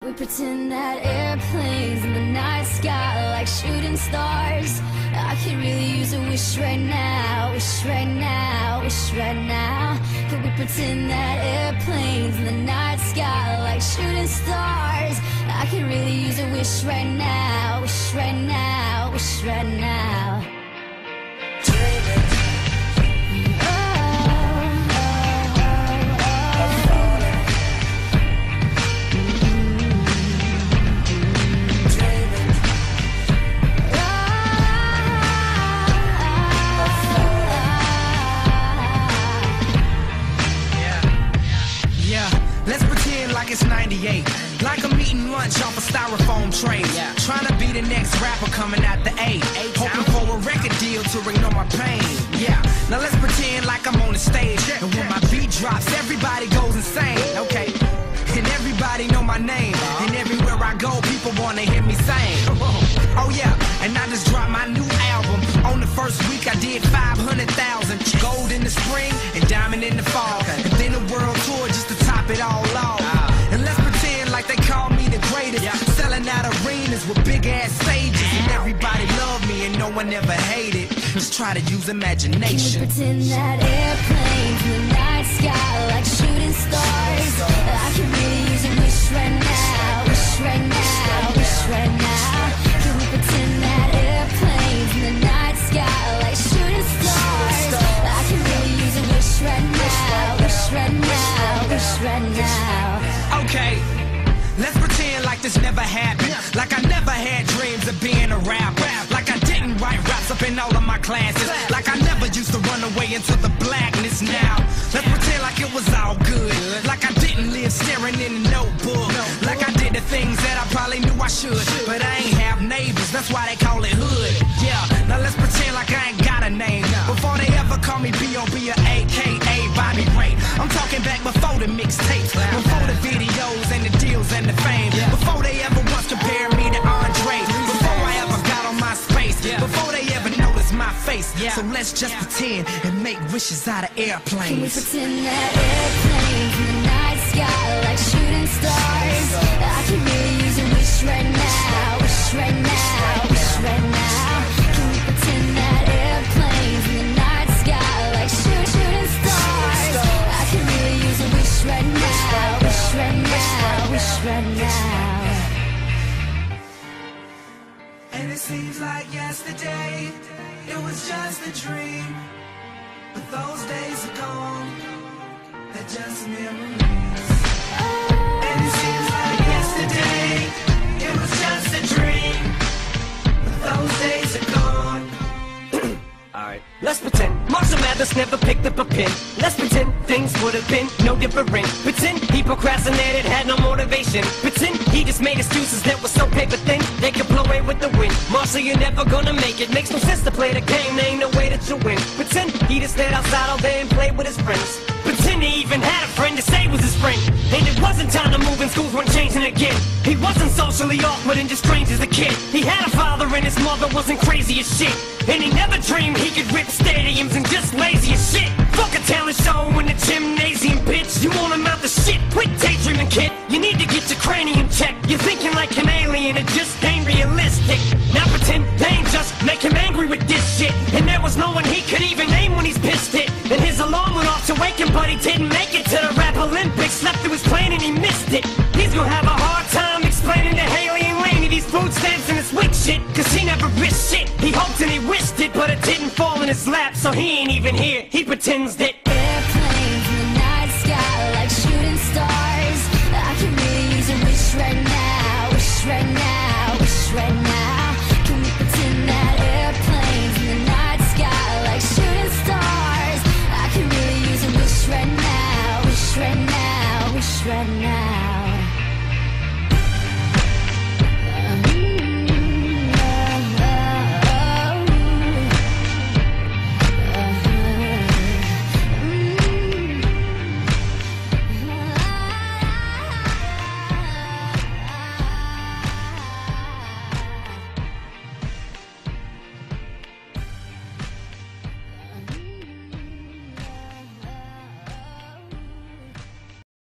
We pretend that airplanes in the night sky like shooting stars. I could really use a wish right now, wish right now, wish right now. Could we pretend that airplanes in the night sky like shooting stars? I could really use a wish right now, wish right now, wish right now. Let's pretend like it's 98, like I'm eating lunch off a styrofoam tray. Trying to be the next rapper coming out the A, hoping for a record deal to ignore my pain. Yeah, now let's pretend like I'm on the stage, and when my beat drops, everybody goes insane. Okay, and everybody know my name, and everywhere I go, people wanna hear me sing. Oh yeah, and I just dropped my new album. On the first week, I did 500,000. Gold in the spring and diamond in the fall, and then a world tour just to top it all off. And let's pretend like they call me the greatest, selling out arenas with big ass stages, and everybody love me and no one ever hated. Just try to use imagination. Can we pretend that airplanes in the night sky like shooting stars? I can really use a wish right now, wish right now, wish right now. Can we pretend that airplanes in the night sky like shooting stars? I can really use a wish right now, wish right now, wish right now. Okay, let's pretend like this never happened, like I never had dreams of being a rapper, like I didn't write raps up in all of my classes, like I never used to run away into the blackness. Now let's pretend like it was all good, like I didn't live staring in a notebook, like I did the things that I probably knew I should, but I ain't have neighbors, that's why they call it hood. Yeah, now let's pretend like I ain't got a name, before they ever call me B.O.B. or A.K.A. Bobby Ray. I'm talking back before the mixtapes, before the videos and the deals and the fame, before they ever once compared me to Andre, before I ever got on my space, before they ever noticed my face. So let's just pretend and make wishes out of airplanes. Can we pretend that airplanes in the night sky like shooting stars? I can really use a wish right now, wish right now, wish right now. Can we pretend that airplanes in the night sky like shooting stars? I can really use a wish right now, wish right now, wish right now. And it seems like yesterday, it was just a dream, but those days are gone, they're just memories. And it seems like yesterday, it was just a dream, but those days are gone. Alright, let's pretend Marshall Mathers never picked up a pen. Let's pretend things would have been no different. Pretend he procrastinated, had no motivation. Pretend he just made excuses that were so paper thin they could blow away with the wind. Marshall, you're never gonna make it. Makes no sense to play the game, there ain't no way that you win. Pretend he just stayed outside all day and played with his friends. Pretend he even had a friend to say was his friend. And it wasn't time to move and schools weren't changing again. He wasn't socially awkward and just strange as a kid. He had a father and his mother wasn't crazy as shit. And he never dreamed he could rip stadiums and just lazy as shit. Fuck a talent show in the gymnasium, bitch. You want him out the shit, quit daydreaming, kid. You need to get your cranium checked. You're thinking like an alien, it just ain't realistic. Now pretend they ain't just make him angry with this shit. And there was no one he could even name when he's pissed it. And his alarm went off to wake him, but he didn't make it to the rap Olympics. Slept through his plane and he missed it. He's gonna have a hard time explaining to Haley and Laney these food stamps and his wig shit, cause he never risked shit. He hoped and he wished it, but it didn't fall in his lap, so he ain't even here. He pretends that Airplanes in the night sky like shooting stars. I can really use a wish right now, wish right now, wish right now. Can we pretend that airplanes in the night sky like shooting stars? I can really use a wish right now, wish right now, wish right now.